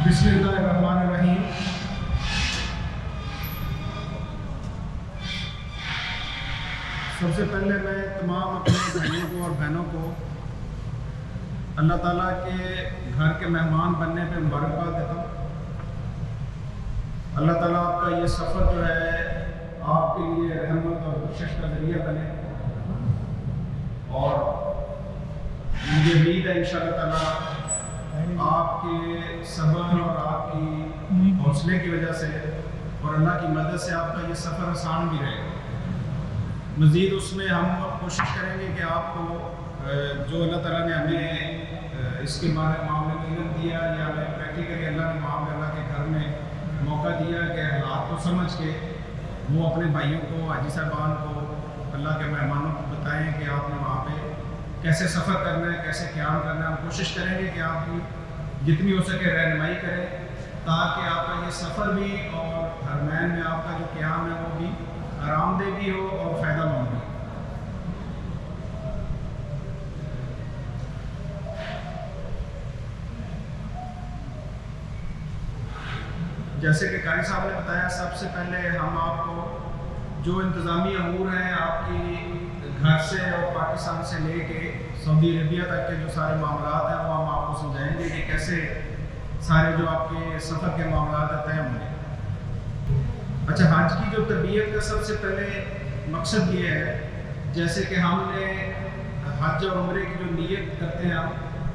بسم اللہ الرحمن الرحیم۔ سب سے پہلے میں تمام اپنے بھائیوں کو اور بہنوں کو اللہ تعالیٰ کے گھر کے مہمان بننے پہ مبارکباد دیتا ہوں۔ اللہ تعالیٰ آپ کا یہ سفر جو ہے آپ کے لیے رحمت اور بخشش کا ذریعہ بنے، اور مجھے امید ہے انشاءاللہ تعالیٰ آپ کے صبر اور آپ کی حوصلے کی وجہ سے اور اللہ کی مدد سے آپ کا یہ سفر آسان بھی رہے گا۔ مزید اس میں ہم کوشش کریں گے کہ آپ کو جو اللہ تعالیٰ نے ہمیں اس کے معاملے میں علم دیا یا ہمیں پریکٹیکلی اللہ نے وہاں پہ اللہ کے گھر میں موقع دیا کہ حالات کو سمجھ کے وہ اپنے بھائیوں کو، حاجی صاحبان کو، اللہ کے مہمانوں کو بتائیں کہ آپ نے وہاں پہ کیسے سفر کرنا ہے، کیسے قیام کرنا ہے۔ ہم کوشش کریں گے کہ آپ کی جتنی ہو سکے رہنمائی کریں تاکہ آپ کا یہ سفر بھی اور حرمین میں آپ کا جو قیام ہے وہ بھی آرام دہ بھی ہو اور فائدہ مند بھی۔ جیسے کہ قاری صاحب نے بتایا، سب سے پہلے ہم آپ کو جو انتظامی امور ہیں آپ کی گھر سے اور پاکستان سے لے کے سعودی عربیہ تک کے جو سارے معاملات ہیں وہ ہم آپ کو سمجھائیں گے کہ کیسے سارے جو آپ کے سفر کے معاملات ہیں طے ہوں گے۔ اچھا، حج کی جو تربیت کا سب سے پہلے مقصد یہ ہے، جیسے کہ ہم نے حج اور عمرے کی جو نیت کرتے ہیں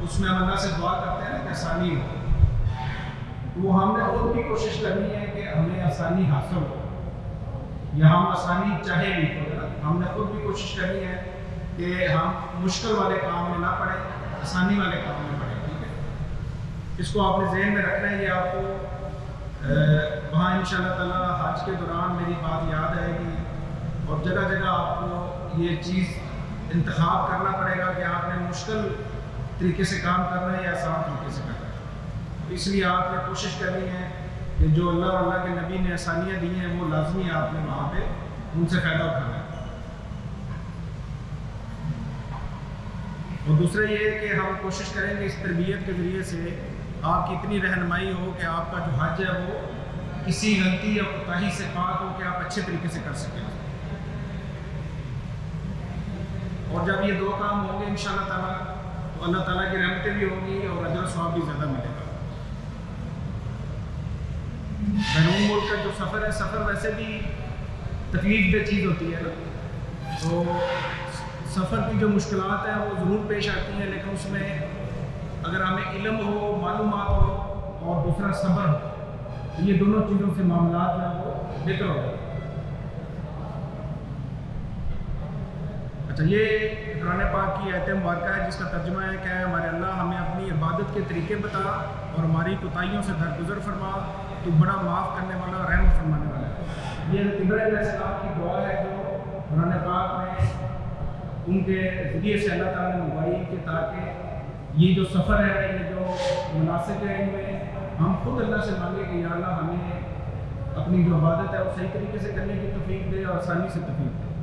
اس میں ہم اللہ سے دعا کرتے ہیں کہ آسانی ہو، وہ ہم نے خود بھی کوشش کرنی ہے کہ ہمیں آسانی حاصل ہو، یا ہم آسانی چاہے نہیں تو ہم نے خود بھی کوشش کرنی ہے کہ ہم مشکل والے کام میں نہ پڑیں، آسانی والے کام میں پڑیں۔ ٹھیک ہے، اس کو آپ نے ذہن میں رکھنا ہے۔ یہ آپ کو وہاں انشاءاللہ تعالیٰ حج کے دوران میری بات یاد آئے گی، اور جگہ جگہ آپ کو یہ چیز انتخاب کرنا پڑے گا کہ آپ نے مشکل طریقے سے کام کرنا ہے یا آسان طریقے سے کرنا ہے۔ اس لیے آپ نے کوشش کرنی ہے کہ جو اللہ اور اللہ کے نبی نے آسانیاں دی ہیں وہ لازمی آپ نے وہاں پہ ان سے فائدہ اٹھانا ہے۔ اور دوسرا یہ ہے کہ ہم کوشش کریں گے اس تربیت کے ذریعے سے آپ کی اتنی رہنمائی ہو کہ آپ کا جو حج ہے وہ کسی غلطی یا کوتاہی سے پاک ہو کہ آپ اچھے طریقے سے کر سکیں۔ اور جب یہ دو کام ہوں گے انشاءاللہ تعالیٰ تو اللہ تعالیٰ کی رحمتیں بھی ہوں گی اور اجر و ثواب بھی زیادہ ملے گا۔ بیرون ملک کا جو سفر ہے، سفر ویسے بھی تکلیف دہ چیز ہوتی ہے نا، تو سفر کی جو مشکلات ہیں وہ ضرور پیش آتی ہیں، لیکن اس میں اگر ہمیں علم ہو، معلومات ہو اور دوسرا صبر ہو، تو یہ دونوں چیزوں سے معاملات جو ہیں وہ بہتر ہو جاتے ہیں۔ اچھا، یہ قرآن پاک کی آیت مبارکہ ہے جس کا ترجمہ ہے کہ ہمارے اللہ ہمیں اپنی عبادت کے طریقے بتا اور ہماری کوتاہیوں سے درگزر فرما، تو بڑا معاف کرنے والا، رحم فرمانے والا ہے۔ یہ ابراہیم علیہ السلام کی دعا ہے جو قرآن پاک میں ان کے ذریعے سے اللہ تعالیٰ نے منگوائی کہ تاکہ یہ جو سفر ہے، یہ جو مناسک ہے، ان میں ہم خود اللہ سے مانگے کہ یا اللہ ہمیں اپنی جو عبادت ہے وہ صحیح طریقے سے کرنے کی توفیق دے اور آسانی سے توفیق دے۔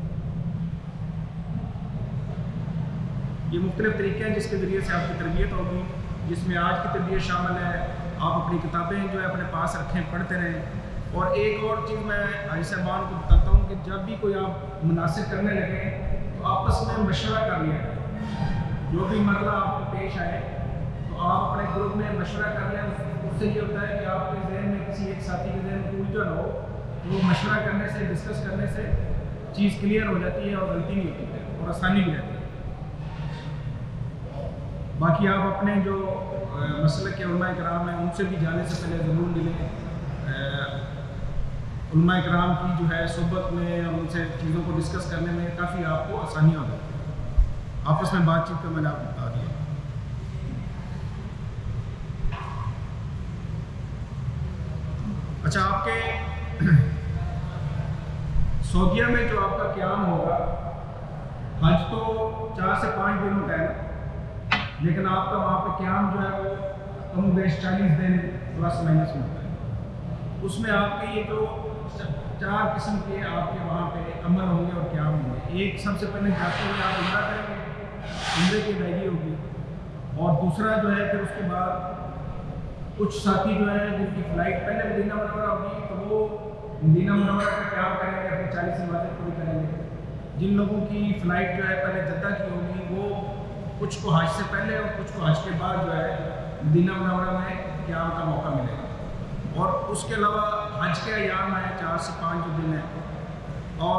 یہ مختلف طریقے ہیں جس کے ذریعے سے آپ کی تربیت ہوگی، جس میں آج کی تربیت شامل ہے۔ آپ اپنی کتابیں جو ہے اپنے پاس رکھیں، پڑھتے رہیں۔ اور ایک اور چیز میں حاجی صاحبان کو بتاتا ہوں کہ جب بھی کوئی آپ مناسب کرنے لگیں تو آپس میں مشورہ کر لیا کریں۔ جو بھی مرحلہ آپ کو پیش آئے تو آپ اپنے گروپ میں مشورہ کر لیں۔ اس سے یہ ہوتا ہے کہ آپ کے ذہن میں کسی ایک ساتھی کے ذہن میں الجھن ہو تو وہ مشورہ کرنے سے، ڈسکس کرنے سے چیز کلیئر ہو جاتی ہے اور غلطی نہیں ہوتی ہے اور آسانی بھی رہتی ہے۔ باقی آپ اپنے جو مسلک کے علماء کرام ہیں ان سے بھی جانے سے پہلے ضرور ملیں۔ علماء کرام کی جو ہے صحبت میں اور ان سے چیزوں کو ڈسکس کرنے میں کافی آپ کو آسانیاں ہو جاتی ہیں۔ آپس میں بات چیت کا میں نے آپ کو بتا دیا۔ اچھا، آپ کے سعودیہ میں جو آپ کا قیام ہوگا، حج تو 4 سے 5 دنوں کا ہے، لیکن آپ کا وہاں پہ قیام جو ہے وہ کم و بیش 40 دن پلس مائنس میں ہوتا ہے۔ اس میں آپ کے یہ جو 4 قسم کے آپ کے وہاں پہ عمل ہوں گے اور قیام ہوں گے۔ ایک، سب سے پہلے جاتے ہوئے آپ عمرہ کریں گے، عمرے کی ادائیگی ہوگی، اور دوسرا جو ہے پھر اس کے بعد कुछ साथी जो है जिनकी फ़्लाइट पहले मदीना मुनव्वरा होगी तो वो मदीना मुनव्वरा का क़याम करेंगे, अपनी 40 नमाज़ें पूरी करेंगे। जिन लोगों की फ़्लाइट जो है पहले जद्दा की होगी वो कुछ को हज से पहले और कुछ को हज के बाद जो है मदीना मुनव्वरा में क़याम का मौका मिलेगा। और उसके अलावा हज के अयाम है 4 से 5 जो दिन है, और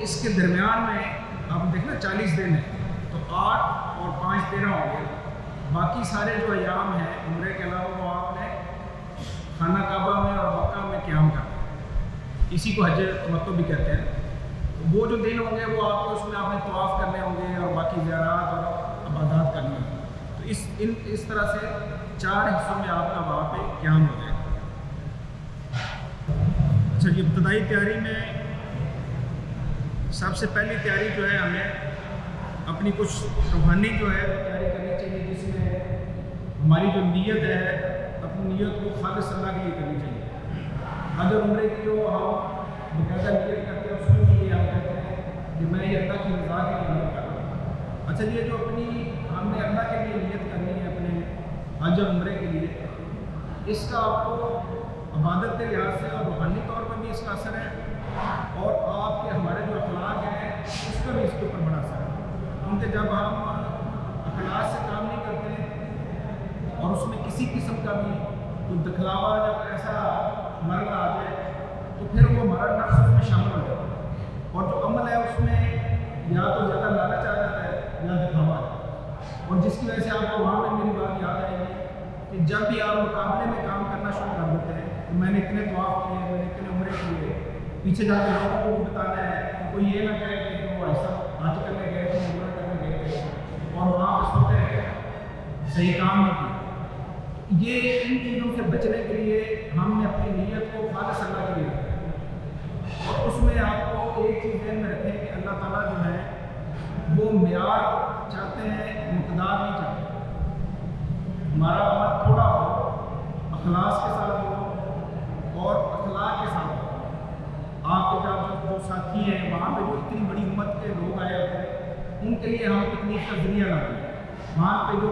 इसके दरमियान में आप देखना 40 दिन है तो 8 और 5 13 हो गए। बाकी सारे जो अयाम हैं उम्रे के अलावा वो आपने खाना काबा में और मक्का में क़याम करना है, इसी को हज तमत्तु भी कहते हैं। तो वो जो दिन होंगे वो आपको उसमें आपने तवाफ़ करने होंगे और बाकी ज़ियारत और इबादत करनी होंगी। तो इस तरह से 4 हिस्सों में आपका वहाँ पे क़याम हो जाएगा। अच्छा, ये इब्तदाई तैयारी में सबसे पहली तैयारी जो है हमें अपनी कुछ रूहानी जो है तैयारी करनी चाहिए, जिसमें हमारी जो नीयत है अपनी नीयत को खालिस अल्लाह के लिए करनी चाहिए। अगर उम्रे की जो हम बकायदा नीयत करते हैं उसमें भी ये हम कहते हैं कि मैं ये अल्लाह की रज़ा के लिए नीयत कर रहा हूँ। अच्छा, ये जो अपनी हमने अल्लाह के लिए नीयत करनी है अपने हज और उम्रे के लिए, इसका आपको इबादत के लिहाज से और रूहानी तौर पर भी इसका असर है और आपके हमारे जो अखलाक हैं उस पर भी इसके ऊपर बड़ा असर है। क्योंकि जब हम अखलाक से काम नहीं करते और उसमें किसी किस्म का भी कोई दिखलावा जब ऐसा मर्द आ जाए तो फिर वो हमारा नफ्स उसमें शामिल हो जाता है और जो अमल है उसमें या तो ज़्यादा लालच आ जाता है या दिखावा आ जाता है। और जिसकी वजह से आपको वहाँ पर मेरी बात याद आएगी कि जब भी आप मुकाबले में काम करना शुरू कर देते हैं तो मैंने इतने तवाफ़ किए, मैंने इतने उम्रे किए, पीछे जाकर लोगों को भी बताना है कि कोई ये ना कहे कि वो ऐसा हज करने गए थे, उम्रा करने गए थे और वहाँ पर सोते रहे, सही काम नहीं किया। ये इन चीज़ों से बचने के लिए हमने अपनी नीयत को खालिस अल्लाह के लिए रखा है। और उसमें आपको एक चीज़ ध्यान में रखें कि अल्लाह ताला जो है वो मेयार चाहते हैं, मकदार नहीं चाहते। हमारा अमल थोड़ा हो, अखलास के साथ हो और अखलाक के साथ हो। आपके जब जो साथी हैं वहाँ पे जो इतनी बड़ी उम्मत के लोग आए होते हैं उनके लिए हम तकलीफ का ज़रिया ना बने। वहाँ पे जो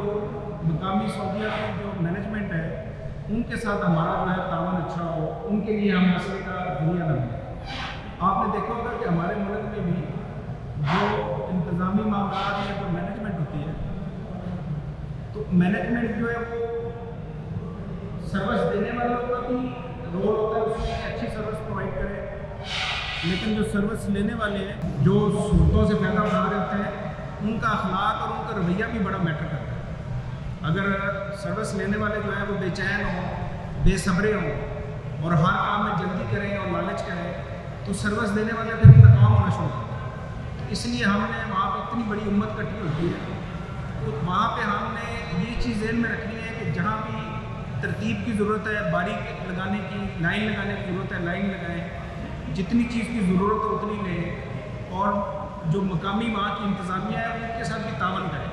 मकामी सऊदीया की जो मैनेजमेंट है उनके साथ हमारा जो है तावन अच्छा हो, उनके लिए हम मसले का ज़रिया ना बने। आपने देखा होगा कि हमारे मुल्क में भी जो इंतज़ामी मामलात या जो मैनेजमेंट होती है तो मैनेजमेंट जो है वो सर्विस देने वालों का भी रोल होता है उसमें अच्छी सर्विस प्रोवाइड करे, लेकिन जो सर्विस लेने वाले हैं जो सूरतों से फ़ायदा उठा रहे होते हैं उनका अखलाक और उनका रवैया भी बड़ा मैटर करता है। अगर सर्विस लेने वाले जो है वो बेचैन हों, बेसब्रे हों और हर काम में जल्दी करें और लालच करें तो सर्विस देने वाले फिर नाकाम होना शुरू करते हैं। इसलिए हमने वहाँ पर इतनी बड़ी उम्मत इकट्ठी होती है तो वहाँ पे हमने ये चीज़ ध्यान में रखनी है कि जहाँ भी तरतीब की ज़रूरत है, बारीक लगाने की, लाइन लगाने की ज़रूरत है, लाइन लगाएं, जितनी चीज़ की ज़रूरत है उतनी लें और जो मकामी वहाँ की इंतज़ामिया है उनके साथ भी तावन करें।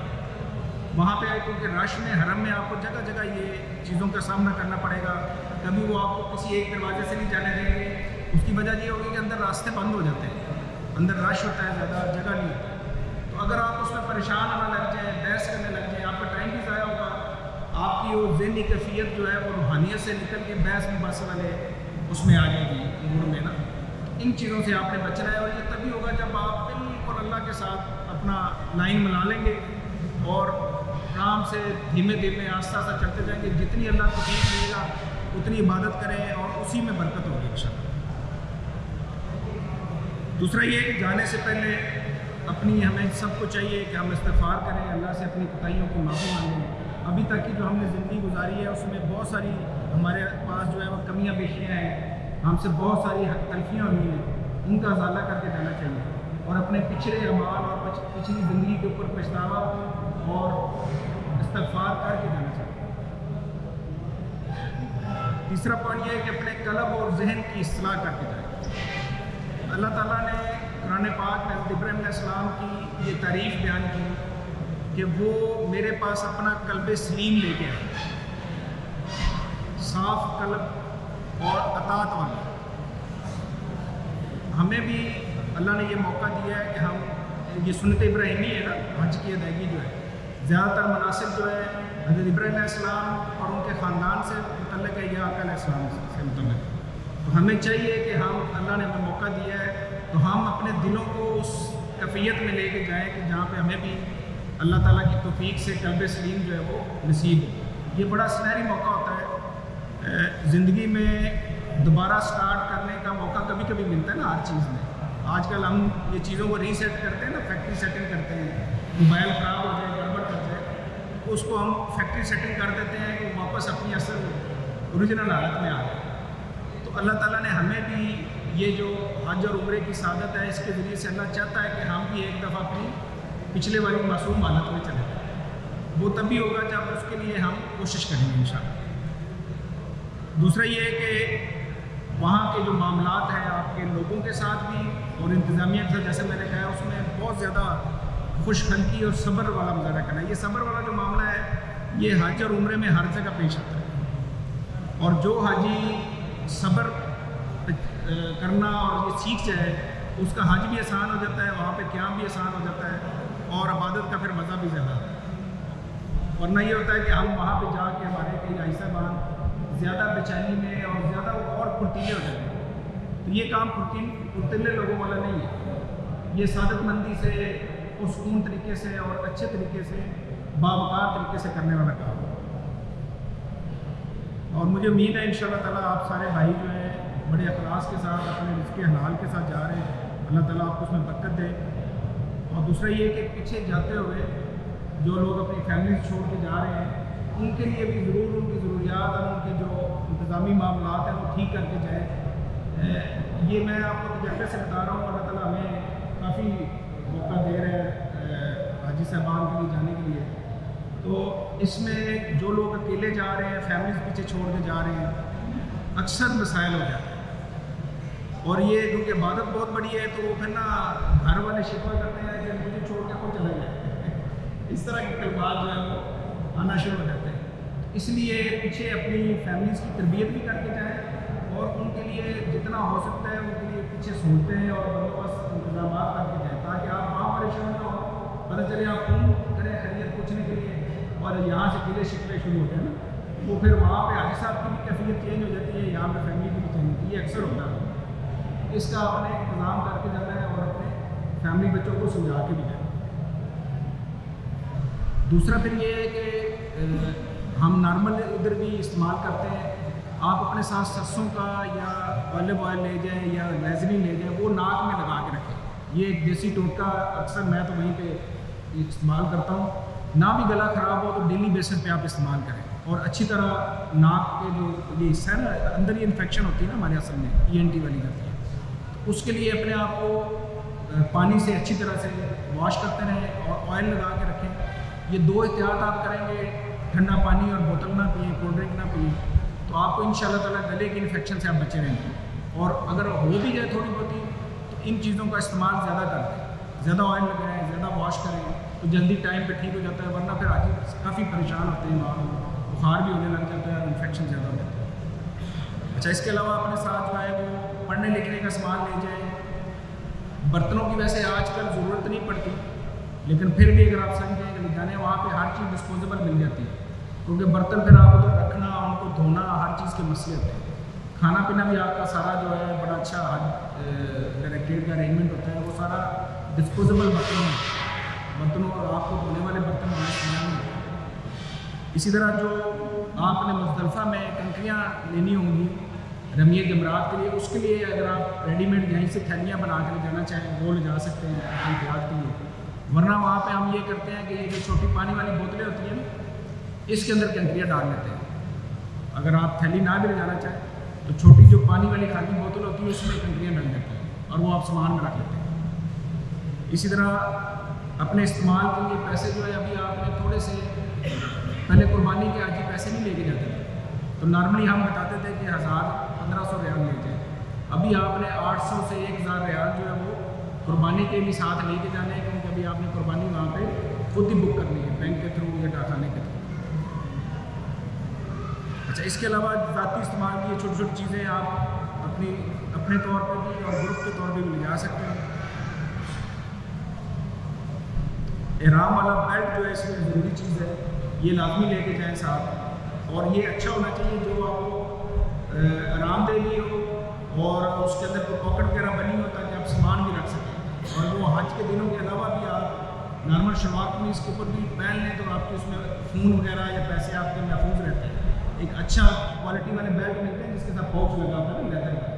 वहाँ पे क्योंकि रश में हरम में आपको जगह जगह ये चीज़ों का सामना करना पड़ेगा। कभी वो आपको किसी एक दरवाजे से नहीं जाने देंगे, उसकी वजह ये होगी कि अंदर रास्ते बंद हो जाते हैं, अंदर रश होता है, ज़्यादा जगह नहीं होती। तो अगर आप उसमें परेशान होना लग जाए, बहस करने लग जाए, आपका टाइम भी ज़ाया होगा, आपकी वो ज़हनी कैफियत जो है वो रूहानियत से निकल के बहस मुबहस वाले उसमें आ जाएगी मूड में ना। इन चीज़ों से आपने बचना है और ये तभी होगा जब आप बिल्कुल अल्लाह के साथ अपना लाइन मिला लेंगे और आराम से धीमे धीमे आस्ता आस्ता चलते जाएंगे। जितनी अल्लाह को तौफीक मिलेगा उतनी इबादत करें और उसी में बरकत होगी इंशाअल्लाह। दूसरा ये कि जाने से पहले अपनी हमें सबको चाहिए कि हम इस्तिग़फ़ार करें, अल्लाह से अपनी कोताहियों की माफ़ी मांगें। अभी तक की जो हमने ज़िंदगी गुजारी है उसमें बहुत सारी हमारे पास जो है वो कमियाँ पेशियाँ हैं, हमसे बहुत सारी तलफियाँ हुई हैं, उनका इज़ाला करके जाना चाहिए और अपने पिछले अमाल और पिछली ज़िंदगी के ऊपर पछतावा और इस्तिग़फ़ार करके जाना चाहिए। तीसरा पॉइंट ये है कि अपने कल्ब और जहन की इस्लाह करके जाए। अल्लाह ताला ने कुरान पाक में हज़रत इब्राहीम अलैहिस्सलाम की ये तारीफ़ बयान की कि वो मेरे पास अपना कल्ब सलीम लेके आए, साफ कल्ब और अतात वाला। हमें भी अल्लाह ने ये मौका दिया है कि हम ये सुन्नत इब्राहीमी है ना, हज की अदायगी जो है ज़्यादातर मनासिब जो है حضرت ابراہیم علیہ السلام اور ان کے خاندان سے متعلق ہے یا آقا علیہ السلام سے متعلق ہے. تو ہمیں چاہیے کہ ہم اللہ نے ہمیں موقع دیا ہے تو ہم اپنے دلوں کو اس کیفیت میں لے کے جائیں کہ جہاں پہ ہمیں بھی اللہ تعالیٰ کی توفیق سے قلب سلیم جو ہے وہ نصیب ہو. یہ بڑا سنہری موقع ہوتا ہے زندگی میں، دوبارہ سٹارٹ کرنے کا موقع کبھی کبھی ملتا ہے نا ہر چیز میں. آج کل ہم یہ چیزوں کو ریسیٹ کرتے ہیں نا، فیکٹری سیٹنگ کرتے ہیں. موبائل خراب ہو جائے، گڑبڑ کر جائے، اس کو ہم فیکٹری سیٹنگ کر دیتے ہیں کہ واپس اپنی اصل اوریجنل حالت میں آ جائے. تو اللہ تعالیٰ نے ہمیں بھی یہ جو حج اور عمرے کی سعادت ہے، اس کے ذریعے سے اللہ چاہتا ہے کہ ہم بھی ایک دفعہ اپنی پچھلے والی معصوم حالت میں چلے جائیں. وہ تبھی ہوگا جب اس کے لیے ہم کوشش کریں گے انشاءاللہ. دوسرا یہ ہے کہ وہاں کے جو معاملات ہیں آپ کے لوگوں کے ساتھ بھی اور انتظامیہ کے ساتھ، جیسے میں نے کہا، اس میں بہت زیادہ خوش خلقی اور صبر والا مظاہرہ کرنا ہے. یہ صبر والا جو معاملہ ہے یہ حج اور عمرے میں ہر جگہ پیش آتا ہے. اور جو حاجی صبر کرنا اور یہ سیکھ جائے، اس کا حج بھی آسان ہو جاتا ہے، وہاں پہ قیام بھی آسان ہو جاتا ہے اور عبادت کا پھر مزہ بھی زیادہ آتا ہے. ورنہ یہ ہوتا ہے کہ ہم وہاں پہ جا کے ہمارے کئی حاجی صاحبان زیادہ بے چینی میں اور زیادہ اور پھرتیلے ہو جاتے ہیں. تو یہ کام پھرتیلے لوگوں والا نہیں ہے. یہ سعادت مندی سے، پرسکون طریقے سے اور اچھے طریقے سے، باوقار طریقے سے کرنے والا کام ہے. اور مجھے امید ہے انشاءاللہ تعالیٰ آپ سارے بھائی جو ہیں بڑے اخلاص کے ساتھ اپنے رزق حلال کے ساتھ جا رہے ہیں. اللہ تعالیٰ آپ کو اس میں برکت دے. اور دوسرا یہ کہ پیچھے جاتے ہوئے جو لوگ اپنی فیملی چھوڑ کے جا رہے ہیں، ان کے لیے بھی ضرور ان کی ضروریات اور ان کے جو انتظامی معاملات ہیں وہ ٹھیک کر کے جائیں. یہ میں آپ کو تجربے سے بتا رہا ہوں. اللہ تعالیٰ ہمیں کافی موقع دے رہے ہیں حاجی صاحبان کے لیے جانے کے لیے. تو اس میں جو لوگ اکیلے جا رہے ہیں، فیملیز پیچھے چھوڑ کے جا رہے ہیں، اکثر مسائل ہو جاتے ہیں. اور یہ کیونکہ عبادت بہت بڑی ہے تو وہ پھر نا گھر والے شکوہ کرتے ہیں کہ مجھے چھوڑ کے خود چلے جائیں. اس طرح کے کلمات جو ہیں وہ آنا شروع ہو جاتے ہیں. اس لیے پیچھے اپنی فیملیز کی تربیت بھی کر کے جائیں اور ان کے لیے جتنا ہو سکتا ہے ان کے لیے پیچھے سہولتیں اور بندوبست انتظامات کر کے جائیں تاکہ آپ وہاں پریشان نہ ہو. پتہ چلے آپ فون کریں خیریت پوچھنے کے لیے اور یہاں سے گلے شکوے شروع ہوتے ہیں نا، وہ پھر وہاں پہ حاجی صاحب کی بھی کیفیت چینج ہو جاتی ہے، یہاں پہ فیملی کی بھی چینج ہوتی ہے. یہ اکثر ہوتا ہے. اس کا آپ نے انتظام کر کے جانا ہے اور اپنے فیملی بچوں کو سمجھا کے بھی جانا. دوسرا پھر یہ ہے کہ ہم نارمل ادھر بھی استعمال کرتے ہیں. آپ اپنے ساتھ سرسوں کا یا اولیو آئل لے جائیں یا ویزلین لے جائیں، وہ ناک میں لگا کے رکھیں. یہ ایک دیسی ٹوٹکا اکثر میں تو وہیں پہ استعمال کرتا ہوں. نہ بھی گلا خراب ہو تو ڈیلی بیسس پہ آپ استعمال کریں. اور اچھی طرح ناک کے جو یہ حصہ ہے نا، اندر یہ انفیکشن ہوتی ہے نا ہمارے اصل میں ENT والی کرتی ہے، اس کے لیے اپنے آپ کو پانی سے اچھی طرح سے واش کرتے رہیں اور آئل لگا کے رکھیں. یہ دو احتیاط آپ کریں گے، ٹھنڈا پانی اور بوتل نہ پئیں، کولڈ ڈرنک نہ پئیں، تو آپ کو انشاءاللہ تعالیٰ گلے کی انفیکشن سے آپ بچے رہیں گے. اور اگر ہو بھی جائے تھوڑی بہت تو ان چیزوں کا استعمال زیادہ کریں، زیادہ آئل لگائیں، زیادہ واش کریں تو جلدی ٹائم پہ ٹھیک ہو جاتا ہے. ورنہ پھر آگے کافی پریشان ہوتے ہیں، وہاں بخار بھی ہونے لگ جاتا ہے اور انفیکشن زیادہ ہو جاتا ہے. اچھا، اس کے علاوہ اپنے ساتھ جو ہے وہ پڑھنے لکھنے کا سامان لے جائیں. برتنوں کی ویسے آج کل ضرورت نہیں پڑتی، لیکن پھر بھی اگر آپ سمجھیں کہ جانے وہاں پہ ہر چیز ڈسپوزیبل مل جاتی ہے، کیونکہ برتن پھر آپ ادھر رکھنا، ان کو دھونا، ہر چیز کے مسئلے ہوتے ہیں. کھانا پینا بھی آپ کا سارا جو ہے بڑا اچھا ڈائریکٹریٹ کا ارینجمنٹ ہوتا ہے، وہ سارا ڈسپوزیبل برتنوں اور آپ کو دھونے والے برتن ہونا استعمال نہیں ہوتے. اسی طرح جو آپ نے مزدلفہ میں کنکریاں لینی ہوں گی رمیے جمرات کے لیے، اس کے لیے اگر آپ ریڈی میڈ یہیں سے تھیلیاں بنا کے لے جانا چاہیں وہ لے جا سکتے ہیں احتیاط کے لیے. ورنہ وہاں پہ ہم یہ کرتے ہیں کہ یہ جو چھوٹی پانی والی بوتلیں ہوتی ہیں نا، اس کے اندر کنکریاں ڈال لیتے ہیں. اگر آپ تھیلی نہ بھی لے جانا چاہیں تو چھوٹی جو پانی والی خالی بوتل ہوتی ہے اس میں کنکریاں ڈال دیتے ہیں اور وہ آپ سامان میں رکھ لیتے ہیں. اسی طرح اپنے استعمال کے لیے پیسے جو ہے ابھی آپ نے تھوڑے سے پہلے قربانی کے حاجی پیسے نہیں لے کے جاتے تھے، تو نارملی ہم بتاتے تھے کہ 1000-1500 ریال لے جائیں. ابھی آپ نے 800 سے 1000 ریال جو ہے وہ قربانی کے بھی ساتھ لے کے جانے ہیں، کیونکہ ابھی آپ نے قربانی وہاں پہ خود ہی بک کرنی ہے، بینک کے تھرو یا ڈاکخانے کے تھرو. اچھا، اس کے علاوہ ذاتی استعمال کی چھوٹی چھوٹی چیزیں آپ اپنے طور پر بھی اور گروپ کے طور پہ بھی لے جا سکتے ہیں. احرام والا بیلٹ جو ہے اس میں ضروری چیز ہے، یہ لازمی لے کے جائیں ساتھ، اور یہ اچھا ہونا چاہیے جو آپ کو آرام دہ بھی ہو اور اس کے اندر کوئی پاکٹ وغیرہ بنی ہو تاکہ آپ سامان بھی رکھ سکیں، اور وہ حج کے دنوں کے علاوہ بھی آپ نارمل شلوار میں اس کے اوپر بھی پہن لیں تو آپ کے اس میں فون وغیرہ یا پیسے آپ کے محفوظ رہتے ہیں۔ ایک اچھا کوالٹی والے بیگ ملتے ہیں جس کے ساتھ پاؤچ لگا ہوتا ہے نا لیدر کا،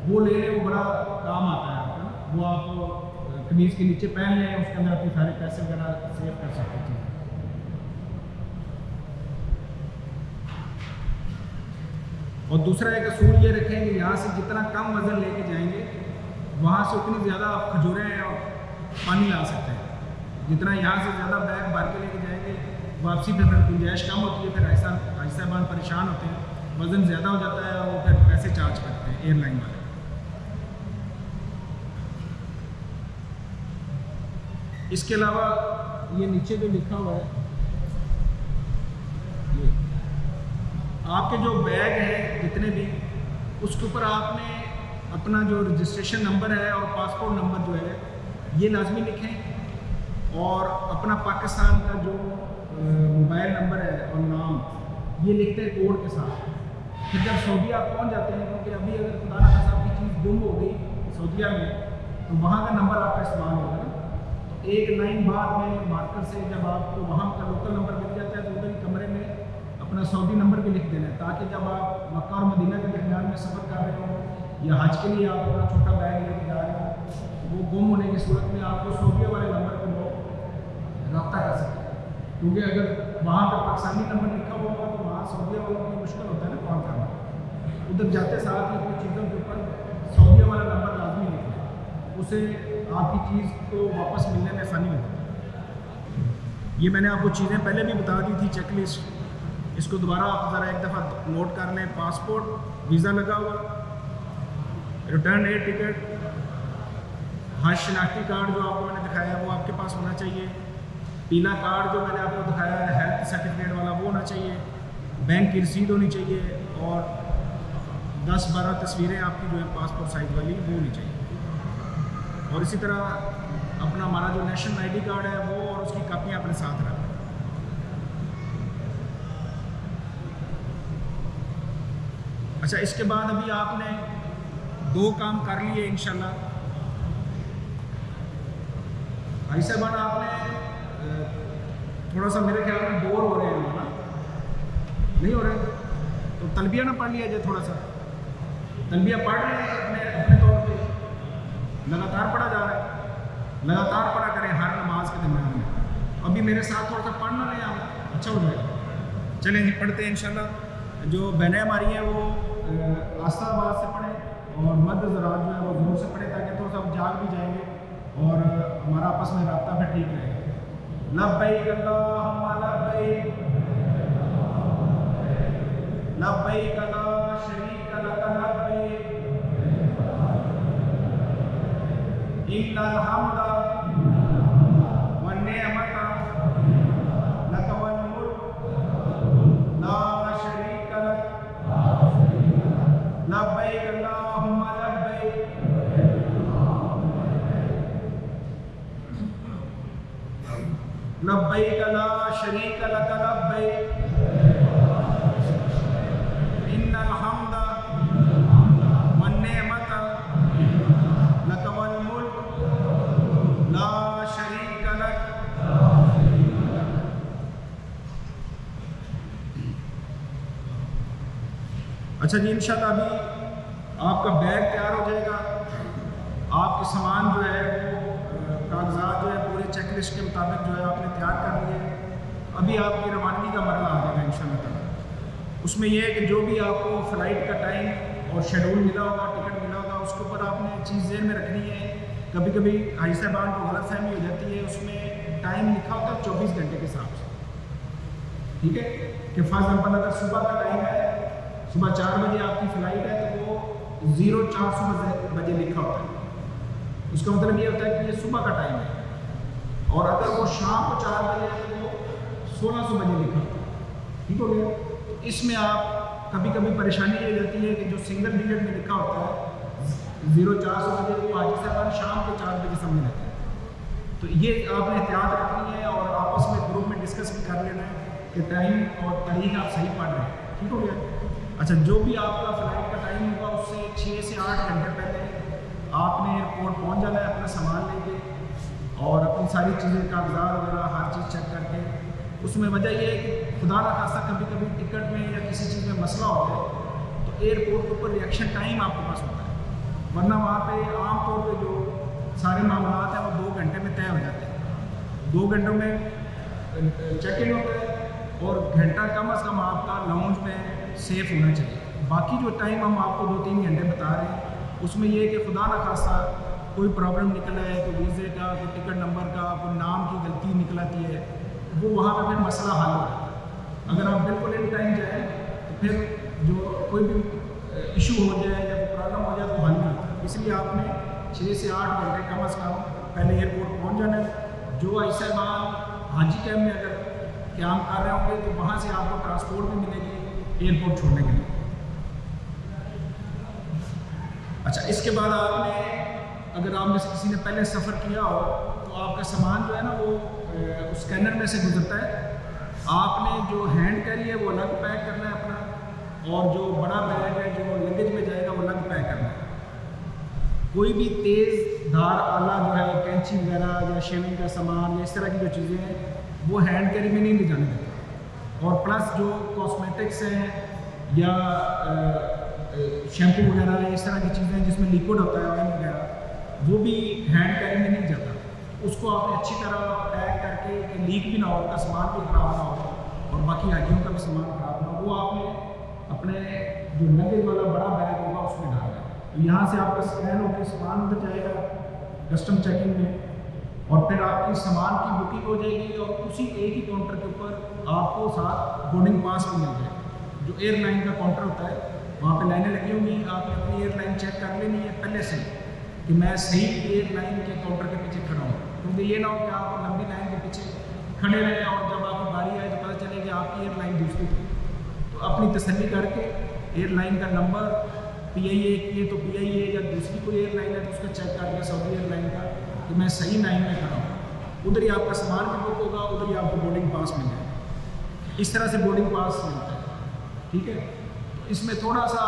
وہ لے لیں، وہ بڑا کام آتا ہے آپ کا، وہ آپ قمیض کے نیچے پہن لیں، اس کے اندر اپنے سارے پیسے وغیرہ سیو کر سکتے ہیں۔ اور دوسرا ایک اصول یہ رکھیں کہ یہاں سے جتنا کم وزن لے کے جائیں گے وہاں سے اتنی زیادہ آپ کھجوریں اور پانی لا سکتے ہیں۔ جتنا یہاں سے زیادہ بیگ بھر کے لے کے جائیں گے واپسی پہ پھر گنجائش کم ہوتی ہے، پھر حاجی صاحبان پریشان ہوتے ہیں، وزن زیادہ ہو جاتا ہے اور وہ پھر پیسے چارج کرتے ہیں ایئر لائن والے۔ اس کے علاوہ یہ نیچے جو لکھا ہوا ہے، آپ کے جو بیگ ہیں جتنے بھی، اس کے اوپر آپ نے اپنا جو رجسٹریشن نمبر ہے اور پاسپورٹ نمبر جو ہے یہ لازمی لکھیں، اور اپنا پاکستان کا جو موبائل نمبر ہے اور نام یہ لکھتے ہیں کوڈ کے ساتھ۔ پھر جب سعودیہ آپ پہنچ جاتے ہیں، کیونکہ ابھی اگر خدا نہ خاصہ آپ کی چیز گم ہو گئی سعودیہ میں تو وہاں کا نمبر آپ کا استعمال ہوگا نا، تو ایک لائن بعد میں مارکر سے جب آپ کو وہاں کا لوکل نمبر مل جاتا ہے تو ادھر ہی کمرے میں اپنا سعودی نمبر بھی لکھ دینا ہے، تاکہ جب آپ مکہ اور مدینہ کے درمیان میں سفر کر رہے ہوں یا حج کے لیے آپ اپنا چھوٹا بیگ لے کے جا رہے ہوں، وہ گم ہونے کی صورت میں آپ کو سعودیہ والے نمبر پہ لوگ رابطہ کر سکتے ہیں، کیونکہ اگر وہاں پہ پاکستانی نمبر لکھا ہوا ہوگا تو وہاں سعودیہ والوں کے لیے مشکل ہوتا ہے نا کال کرنا، ادھر جاتے ساتھ ہی اپنی چیزوں کے اوپر سعودیہ والا نمبر لازمی لکھیں، اسے آپ کی چیز کو واپس ملنے میں آسانی ہوتی ہے۔ یہ میں نے آپ کو چیزیں پہلے بھی بتا دی تھی، چیک لسٹ، اس کو دوبارہ آپ ذرا ایک دفعہ نوٹ کر لیں۔ پاسپورٹ، ویزا لگا ہوا، ریٹرن ایئر ٹکٹ، حج شناختی کارڈ جو آپ کو میں نے دکھایا ہے وہ آپ کے پاس ہونا چاہیے، پیلا کارڈ جو میں نے آپ کو دکھایا ہے ہیلتھ سرٹیفکیٹ والا وہ ہونا چاہیے، بینک کی رسید ہونی چاہیے، اور 10-12 تصویریں آپ کی جو ہے پاسپورٹ سائز والی وہ ہونی چاہیے، اور اسی طرح اپنا ہمارا جو نیشنل آئی ڈی کارڈ ہے وہ اور اس کی کاپیاں اپنے ساتھ رکھیں۔ اچھا، اس کے بعد ابھی آپ نے 2 کام کر لیے انشاءاللہ۔ حاجی صاحبان آپ نے تھوڑا سا میرے خیال میں بور ہو رہے ہیں نا، نہیں ہو رہے تو تلبیہ نہ پڑھ لیا جائے، تھوڑا سا تلبیہ پڑھ لیں اپنے طور پہ، لگاتار پڑھا جا رہا ہے، لگاتار پڑھا کریں ہر نماز کے درمیان میں۔ ابھی میرے ساتھ تھوڑا سا پڑھ نہ لیں آپ، اچھا ہو جائے گا۔ چلیں جی پڑھتے ہیں انشاءاللہ۔ جو بہنیں ہماری ہیں وہ آستہ آواز سے پڑھیں اور مد زراعت جو ہے وہ زور سے پڑھیں تاکہ تھوڑا سا جاگ بھی جائیں گے اور ہمارا آپس میں رابطہ پھر ٹھیک رہے گا۔ لبیک اللہم لبیک، لبیک لا شریک لک لبیک، ان الحمد والنعمت لک والملک لا شریک لک، لبیک اللہم لبیک، لبیک لا شریک لک لبیک، ان الحمد والنعمت لک والملک لا شریک لک۔ اچھا جی، انشاءاللہ ابھی آپ کا بیگ تیار ہو جائے گا، آپ کے سامان جو ہے وہ کاغذات جو ہے پورے چیک لسٹ کے مطابق جو ہے آپ نے تیار کر لیے، ابھی آپ کی روانگی کا مرحلہ آ جائے گا انشاءاللہ تعالیٰ۔ اس میں یہ ہے کہ جو بھی آپ کو فلائٹ کا ٹائم اور شیڈول ملا ہوگا، ٹکٹ ملا ہوگا، اس کے اوپر آپ نے چیز ذہن میں رکھنی ہے۔ کبھی کبھی حاجی صاحبان کو غلط فہمی ہو جاتی ہے، اس میں ٹائم لکھا ہوتا ہے 24 گھنٹے کے حساب سے، ٹھیک ہے، کہ فرض ایگزامپل اگر صبح کا ٹائم ہے، صبح 4 بجے آپ کی فلائٹ ہے تو وہ 0400 بجے لکھا ہوتا ہے، اس کا مطلب یہ ہوتا ہے کہ یہ صبح کا ٹائم ہے، اور اگر وہ شام کو 4 بجے ہے تو وہ 1600 بجے لکھا ہوتا ہے، ٹھیک ہو گیا۔ تو اس میں آپ کبھی کبھی پریشانی یہ رہتی ہے کہ جو سنگل ڈیجٹ میں لکھا ہوتا ہے 0400 بجے وہ حاجی صاحبان شام کے 4 بجے سمجھ لیتے ہیں، تو یہ آپ نے احتیاط رکھنی ہے اور آپس میں گروپ میں ڈسکس بھی کر لینا ہے कि टाइम और तारीख आप सही पढ़ रहे हैं। ठीक हो गया। अच्छा, जो भी आपका फ़्लाइट का टाइम होगा उससे 6 से 8 घंटे पहले आपने एयरपोर्ट पहुंच जाना है अपना सामान लेके, और अपनी सारी चीज़ें, कागजात वगैरह हर चीज़ चेक करके। उसमें वजह यह है कि खुदा ना खास्ता कभी कभी टिकट में या किसी चीज़ में मसला होता है तो एयरपोर्ट के ऊपर रिएक्शन टाइम आपके पास होता है, वरना वहाँ पे आम तौर पे जो सारे मामलात हैं वो 2 घंटे में तय हो जाते हैं। 2 घंटों में चेक इन होता है और घंटा कम अज़ कम आपका लाउंज में सेफ होना चाहिए। बाकी जो टाइम हम आपको 2-3 घंटे बता रहे हैं उसमें ये है कि खुदा न खास्ता कोई प्रॉब्लम निकल है, कोई वीज़े का, कोई टिकट नंबर का, कोई नाम की गलती निकल आती है, वो वहाँ पर फिर मसला हल हो जाता है। अगर आप बिल्कुल इन टाइम जाएँ तो फिर जो कोई भी इशू हो जाए या कोई प्रॉब्लम हो जाए तो हल नहीं होता। इसलिए आपने 6 से 8 घंटे कम अज़ कम पहले एयरपोर्ट पहुँच जाना है। जो ऐसा हाजी कैम्प में अगर क़याम कर रहे होंगे तो वहाँ से आपको ट्रांसपोर्ट भी मिलेगी एयरपोर्ट छोड़ने के लिए। अच्छा, इसके बाद आपने, अगर आप में से किसी ने पहले सफ़र किया हो तो आपका सामान जो है ना वो स्कैनर में से गुजरता है। आपने जो हैंड कैरी है वो अलग पैक करना है अपना, और जो बड़ा बैग है जो लगेज में जाएगा वो अलग पैक करना है। कोई भी तेज़ धार आला जो है, कैंची वगैरह या शेविंग का सामान या इस तरह की जो चीज़ें हैं वो हैंड कैरी में नहीं ले जाने देते। और प्लस जो कॉस्मेटिक्स हैं या शैम्पू वगैरह इस तरह की चीज़ें जिसमें लिक्विड होता है, ऑयल वगैरह, वो भी हैंड कैरी में नहीं जाता। उसको आपने अच्छी तरह पैक करके कि लीक भी ना हो, उसका सामान भी ख़राब ना हो और बाकी हाजियों का भी सामान ख़राब ना हो, वो आपने अपने जो लगेज वाला बड़ा बैग होगा उसमें डालना है। तो यहाँ से आपका स्कैन होकर सामान उधर जाएगा कस्टम चेकिंग में, और फिर आपकी सामान की बुकिंग हो जाएगी और उसी एक ही काउंटर के ऊपर आपको साथ बोर्डिंग पास भी मिल जाएगा। जो एयरलाइन का काउंटर होता है वहाँ पे लाइनें लगी होंगी, आपने अपनी एयरलाइन चेक कर लेनी है पहले से कि मैं सही एयरलाइन के काउंटर के पीछे खड़ा हूँ, क्योंकि ये ना हो कि आप लंबी लाइन के पीछे खड़े रहें और जब आपकी बारी आए तो पता चले कि आपकी एयरलाइन दूसरी थी। तो अपनी तसल्ली करके एयरलाइन का नंबर PIA की है तो PIA, या दूसरी कोई एयरलाइन है तो उसका चेक करके सऊदी एयरलाइन का कि मैं सही लाइन में खड़ा हूँ, उधर ही आपका सामान भी बुक होगा, उधर ही आपको बोर्डिंग पास मिल जाएगा। इस तरह से बोर्डिंग पास मिलता है। ठीक है, तो इसमें थोड़ा सा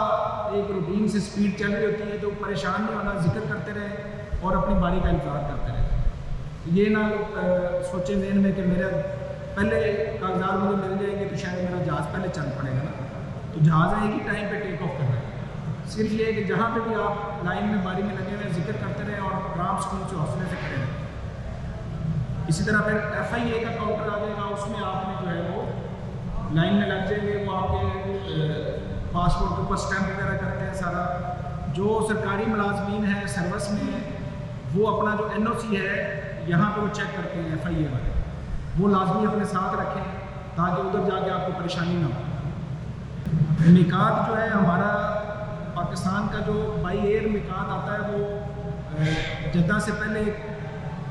एक रूटीन से स्पीड चल रही होती है तो परेशान नहीं होना, जिक्र करते रहे और अपनी बारी का इंतज़ार करते रहे। ये ना सोचें ज़हन में कि मेरा पहले कागजात मुझे मिल जाएंगे तो शायद मेरा जहाज़ पहले चल पड़ेगा ना, तो जहाज़ एक ही टाइम पे टेक ऑफ करना है। सिर्फ ये कि जहाँ पे भी आप लाइन में बारी में लगे हुए जिक्र करते रहे और आराम सुकून से हौसले से खड़े रहें। इसी तरह फिर FIA का काउंटर आ जाएगा, उसमें आपने जो है वो लाइन में लग जाएंगे, वो आपके पासपोर्ट के ऊपर स्टैम्प वगैरह करते हैं सारा। जो सरकारी मुलाजमीन है सर्विस में वो अपना जो NOC है यहाँ पे वो चेक करते हैं FIA वाले, वो लाजमी अपने साथ रखें ताकि उधर जाके आपको परेशानी ना हो। मिकात जो है हमारा पाकिस्तान का जो बाई एयर मिकात आता है वो जद्दा से पहले एक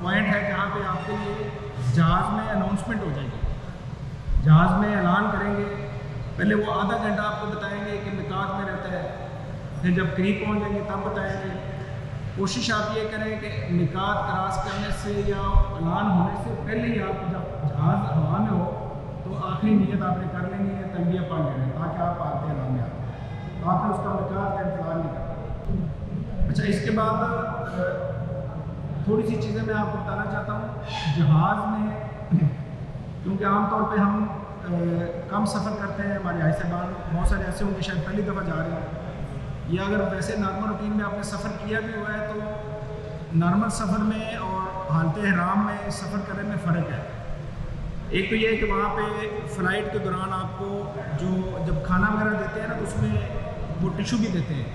पॉइंट है जहाँ पे आपके लिए जहाज़ में अनाउंसमेंट हो जाएगी, जहाज़ में ऐलान करेंगे। पहले वो आधा घंटा आपको बताएंगे कि मिकात में रहता है, फिर जब करीब पहुँच जाएंगे तब बताएंगे। कोशिश आप ये करें कि मिकात क्रॉस करने से या ऐलान होने से पहले ही आप जब जहाज़ हवा में हो तो आखिरी नियत आपने कर लेनी है, तलबिया पढ़ लेना है ताकि आप आते ऐलान में आते आपने उसका मिकात का इंतजार नहीं करना। अच्छा, इसके बाद थोड़ी सी चीज़ें मैं आपको बताना चाहता हूँ जहाज़ में, क्योंकि आमतौर पे हम कम सफ़र करते हैं, हमारे भाई साहबान बहुत सारे ऐसे होंगे शायद पहली दफ़ा जा रहे हैं, या अगर वैसे नॉर्मल रूटीन में आपने सफ़र किया भी हुआ है तो नॉर्मल सफ़र में और हालत हराम में सफ़र करने में फ़र्क है। एक तो ये है कि वहाँ पे फ़्लाइट के दौरान आपको जो जब खाना वगैरह देते हैं ना तो उसमें वो टिशू भी देते हैं,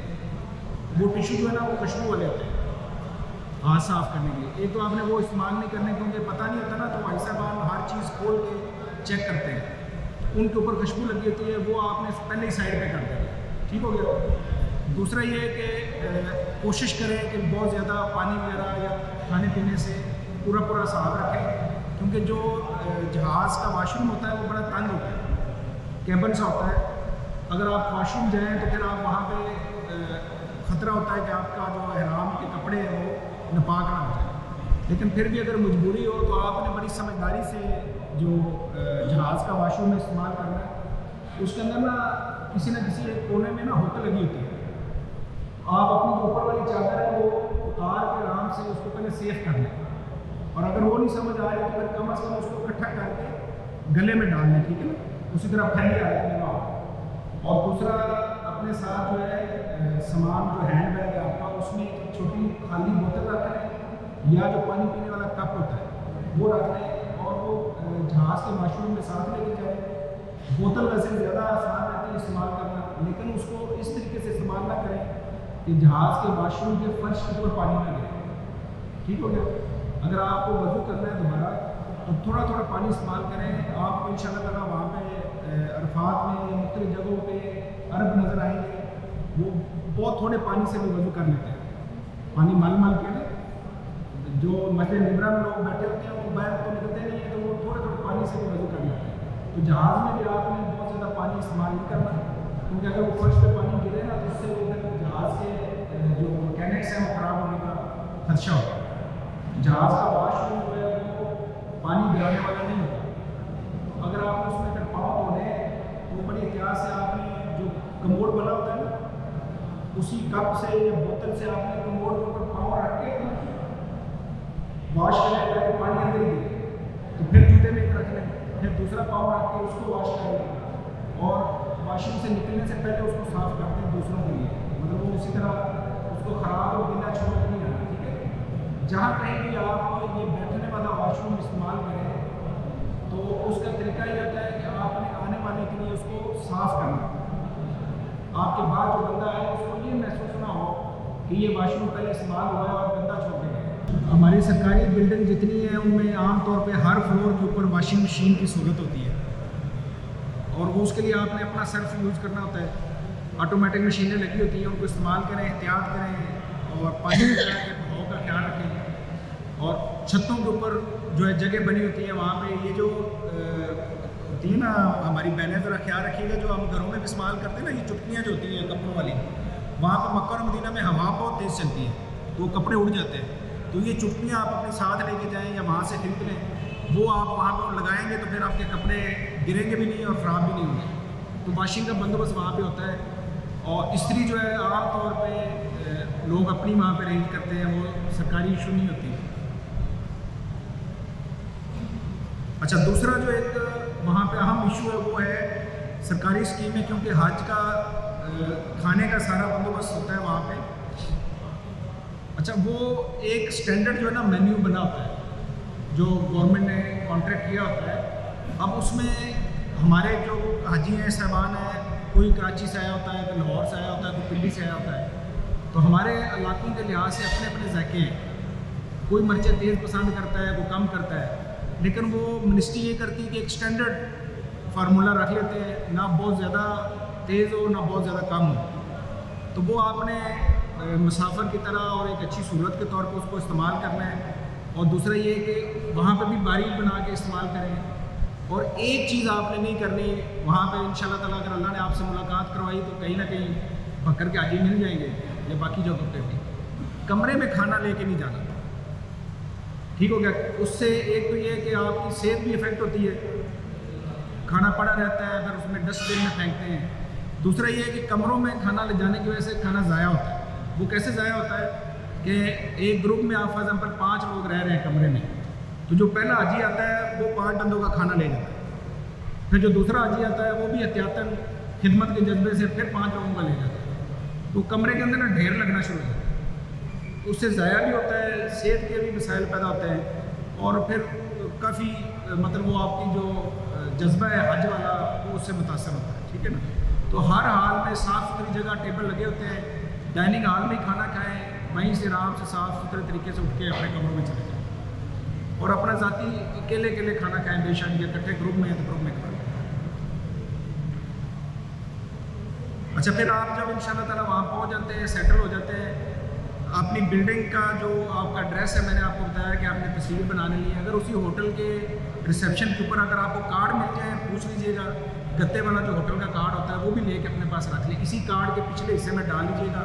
वो टिशू जो है ना वो खुशबू वाले होते हैं हाथ साफ़ करने के लिए। एक तो आपने वो इस्तेमाल नहीं करने क्योंकि पता नहीं होता ना, तो भाई साहब हर चीज़ खोल के चेक करते हैं, उनके ऊपर खुशबू लगी होती है, वो आपने पहले ही साइड पे कर देंगे। ठीक हो गया। दूसरा ये है कि कोशिश करें कि बहुत ज़्यादा पानी वगैरह या खाने पीने से पूरा साफ रखें, क्योंकि जो जहाज़ का वाशरूम होता है वो बड़ा तंग होता है, केबल सा होता है। अगर आप वाशरूम जाएँ तो फिर आप वहाँ पे ख़तरा होता है कि आपका जो एहराम के कपड़े हैं वो नापाक ना हो जाए। लेकिन फिर भी अगर मजबूरी हो तो आपने बड़ी समझदारी से जो जहाज़ का वाशरूम इस्तेमाल करना है, उसके अंदर ना किसी एक कोने में ना हुक लगी होती है। आप अपनी जो ऊपर वाली चादर है वो उतार के आराम से उसको पहले सेफ कर लें, और अगर वो नहीं समझ आ रही तो फिर कम अज़ कम उसको इकट्ठा करके गले में डाल लें, ठीक है ना, उसी तरह फैली हालत में ना हो। और दूसरा, अपने साथ जो है सामान जो हैंड बैग है आपका, उसमें एक छोटी खाली बोतल रख लें, या जो पानी पीने वाला कप होता है वो रख लें, और वो जहाज़ के वाशरूम में साथ लेके जाएँ। बोतल वैसे ज़्यादा आसान रहती है इस्तेमाल करना, लेकिन उसको इस तरीके से इस्तेमाल ना करें कि जहाज़ के वाशरूम के फर्श के ऊपर पानी ना गिरे, ठीक हो गया। अगर आपको वज़ू करना है दोबारा तो थोड़ा थोड़ा पानी इस्तेमाल करें। आपको इंशाअल्लाह ताला वहाँ पे अरफात में या मुख्तलिफ जगहों पे अरब नज़र आएंगे, वो बहुत थोड़े पानी से भी वज़ू कर लेते हैं। पानी मल के ना, जो मस्जिद निबरा में लोग बैठे होते हैं वो बाहर तो निकलते नहीं है, तो वो थोड़े थोड़े पानी से भी वज़ू कर लेते हैं। तो जहाज़ में भी आपने बहुत ज़्यादा पानी इस्तेमाल नहीं करना, क्योंकि अगर वो फर्श पे पानी गिरे ना तो उससे वो फिर जहाज़ के जो मैकेनिक्स हैं वो ख़राब होने का खदशा होता है। जहाज़ का वाशरूम जो है वो पानी गिराने वाला नहीं होता। अगर आप उसमें फिर पाँव धोने तो बड़ी एहतियात से आपने जो कमोड बना होता है ना, उसी कप से या बोतल से आपने कमोड के ऊपर पाँव रख के वॉश करें ताकि पानी अंदर ही गिरे, तो फिर जूते में एक रख लें, फिर दूसरा पाँव रख के उसको वॉश करें, और वाशरूम से निकलने से पहले उसको साफ़ करते हैं दूसरों के लिए, मतलब वो उसी तरह उसको ख़राब और बिना छोड़ नहीं रहना, ठीक है। जहाँ कहीं भी आप ये बैठने वाला वाशरूम इस्तेमाल करें तो उसका तरीका ये होता है कि आपने आने वाले के लिए उसको साफ़ करना। आपके बाद जो बंदा है उसको ये महसूस ना हो कि ये वाशरूम पहले इस्तेमाल हुआ है और गंदा छोड़ के गए। हमारी सरकारी बिल्डिंग जितनी है उनमें आम तौर पे हर फ्लोर के ऊपर वॉशिंग मशीन की सहूलत होती है, और वो उसके लिए आपने अपना सर्फ यूज़ करना होता है। ऑटोमेटिक मशीनें लगी होती हैं, उनको इस्तेमाल करें, एहतियात करें, और पानी के बहाव का ख्याल रखें। और छतों के ऊपर जो है जगह बनी होती है, वहाँ पे ये जो होती है ना हमारी बहनें, ज़रा ख्याल रखिएगा, जो हम घरों में भी इस्तेमाल करते हैं ना, ये चुटकियाँ जो होती हैं कपड़ों वाली, वहाँ पर मक्का और मदीना में हवा बहुत तेज़ चलती है तो वो कपड़े उड़ जाते हैं। तो ये चुटकियाँ आप अपने साथ लेके जाएँ या वहाँ से खरीद लें, वो आप वहाँ पर लगाएंगे तो फिर आपके कपड़े गिरेंगे भी नहीं और ख़राब भी नहीं होंगे। तो वाशिंग का बंदोबस्त वहाँ पे होता है। और इस्त्री जो है आम तौर पे लोग अपनी वहाँ पे अरेंज करते हैं, वो सरकारी इशू नहीं होती। अच्छा, दूसरा जो एक वहाँ पे अहम इशू है वो है सरकारी स्कीमें, क्योंकि हज का खाने का सारा बंदोबस्त होता है वहाँ पे। अच्छा, वो एक स्टैंडर्ड जो है ना मेन्यू बना होता है जो गवर्नमेंट ने कॉन्ट्रैक्ट किया होता है। अब उसमें हमारे जो हाजी हैं साहबान हैं, कोई कराची से आया होता है, कोई लाहौर से आया होता है, कोई पिंडी से आया होता है, तो हमारे इलाकों के लिहाज से अपने अपने ज़ायके हैं। कोई मिर्चें तेज़ पसंद करता है, कोई कम करता है, लेकिन वो मिनिस्ट्री ये करती है कि एक स्टैंडर्ड फार्मूला रख लेते हैं, ना बहुत ज़्यादा तेज़ हो ना बहुत ज़्यादा कम हो। तो वो आपने मुसाफिर की तरह और एक अच्छी सूरत के तौर पर उसको इस्तेमाल करना है। और दूसरा ये है कि वहाँ पर भी बारीक बना के इस्तेमाल करें। और एक चीज़ आपने नहीं करनी, वहाँ पे इंशाल्लाह ताला अगर अल्लाह ने आपसे मुलाकात करवाई तो कहीं ना कहीं पकड़ के हाजी मिल जाएंगे, या बाकी जगहों पे भी कमरे में खाना लेके नहीं जाना, ठीक हो गया। उससे एक तो ये है कि आपकी सेहत भी इफ़ेक्ट होती है, खाना पड़ा रहता है, फिर उसमें डस्टबिन में फेंकते हैं। दूसरा ये है कि कमरों में खाना ले जाने की वजह से खाना ज़ाया होता है। वो कैसे ज़ाया होता है कि एक ग्रुप में आप फॉर एग्जाम्पल 5 लोग रह रहे हैं कमरे में, तो जो पहला हाजी आता है वो 5 बंदों का खाना ले जाता है, फिर जो दूसरा हाजी आता है वो भी एहतियातन खिदमत के जज्बे से फिर 5 लोगों का ले जाता है। तो कमरे के अंदर ना ढेर लगना शुरू हो जाता है, उससे ज़ाया भी होता है, सेहत के भी मसाइल पैदा होते हैं, और फिर काफ़ी मतलब वो आपकी जो जज्बा है हज वाला वो उससे मुतासर होता है, ठीक है ना। तो हर हाल में साफ़ सुथरी जगह टेबल लगे होते हैं, डाइनिंग हॉल में खाना खाएं, वहीं से आराम से साफ़ सुथरे तरीके से उठ के अपने कमरों में चले जाएँ, और अपना ज़ाती अकेले खाना खाएं, बेशक ये इकट्ठे ग्रुप में है तो ग्रुप में खाएं। अच्छा, फिर आप जब इंशाल्लाह ताला वहाँ पहुँच जाते हैं, सेटल हो जाते हैं, अपनी बिल्डिंग का जो आपका एड्रेस है, मैंने आपको बताया कि आपने तस्वीर बनाने ली है। अगर उसी होटल के रिसेप्शन के ऊपर अगर आपको कार्ड मिल जाए, पूछ लीजिएगा, गत्ते वाला जो होटल का कार्ड होता है वो भी लेके अपने पास रख लें, इसी कार्ड के पिछले हिस्से में डाल लीजिएगा,